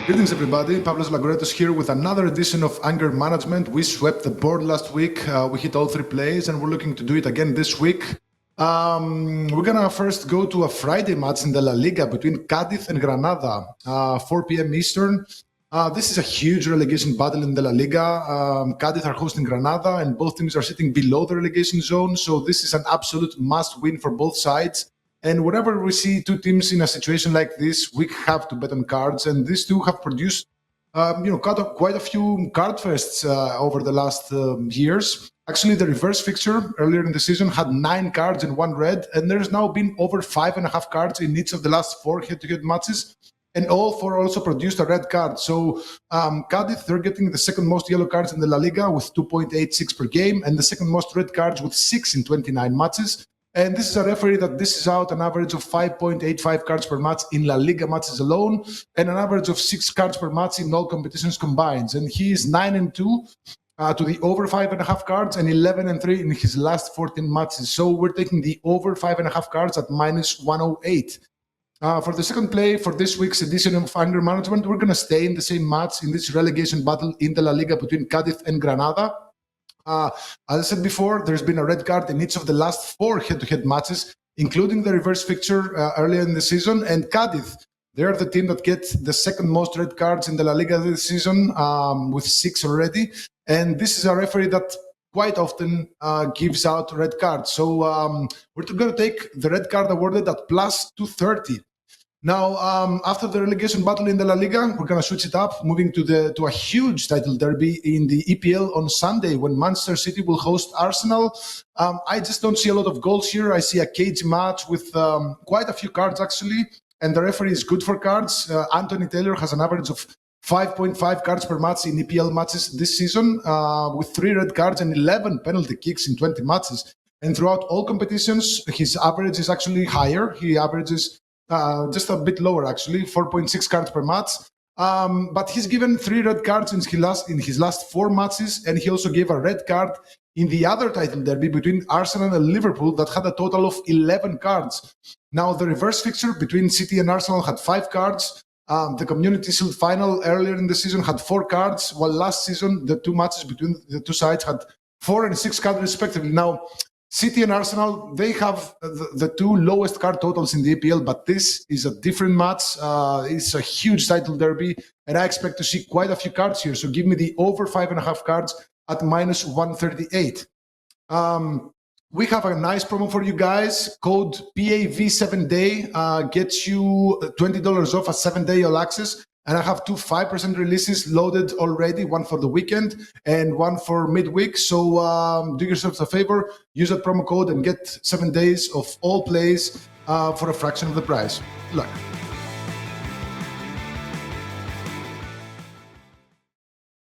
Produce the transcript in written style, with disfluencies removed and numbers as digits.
Greetings everybody, Pavlos Laguretos here with another edition of Anger Management. We swept the board last week, we hit all 3 plays and we're looking to do it again this week. We're gonna first go to a Friday match in the La Liga between Cadiz and Granada, 4 p.m. Eastern. This is a huge relegation battle in the La Liga. Cadiz are hosting Granada and both teams are sitting below the relegation zone, so this is an absolute must win for both sides. And whenever we see two teams in a situation like this, we have to bet on cards. And these two have produced, quite a few card fests over the last years. Actually, the reverse fixture earlier in the season had 9 cards and 1 red, and there's now been over 5.5 cards in each of the last 4 head-to-head matches. And all 4 also produced a red card. So Cadiz, they're getting the second most yellow cards in the La Liga with 2.86 per game, and the second most red cards with 6 in 29 matches. And this is a referee that dishes out an average of 5.85 cards per match in La Liga matches alone, and an average of 6 cards per match in all competitions combined. And he is 9-2 to the over 5.5 cards and 11-3 in his last 14 matches. So we're taking the over 5.5 cards at minus 108. For the second play for this week's edition of Anger Management, we're going to stay in the same match in this relegation battle in the La Liga between Cadiz and Granada. As I said before, there's been a red card in each of the last 4 head-to-head matches, including the reverse fixture earlier in the season. And Cadiz, they're the team that gets the second most red cards in the La Liga this season, with 6 already. And this is a referee that quite often gives out red cards. So we're going to take the red card awarded at plus 230. Now, after the relegation battle in the La Liga, we're going to switch it up, moving to a huge title derby in the EPL on Sunday when Manchester City will host Arsenal. I just don't see a lot of goals here. I see a cage match with quite a few cards, actually, and the referee is good for cards. Anthony Taylor has an average of 5.5 cards per match in EPL matches this season, with 3 red cards and 11 penalty kicks in 20 matches. And throughout all competitions, his average is actually higher. He averages just a bit lower, actually, 4.6 cards per match. But he's given 3 red cards in his last 4 matches, and he also gave a red card in the other title derby between Arsenal and Liverpool that had a total of 11 cards. Now, the reverse fixture between City and Arsenal had 5 cards. The Community Shield final earlier in the season had 4 cards, while last season the 2 matches between the 2 sides had 4 and 6 cards respectively. Now, City and Arsenal, they have the 2 lowest card totals in the EPL, but this is a different match. It's a huge title derby, and I expect to see quite a few cards here. So give me the over 5.5 cards at minus 138. We have a nice promo for you guys. Code PAV7day gets you $20 off a 7-day all access. And I have 2 5% releases loaded already, one for the weekend and one for midweek. So do yourselves a favor, use that promo code and get 7 days of all plays for a fraction of the price. Good luck.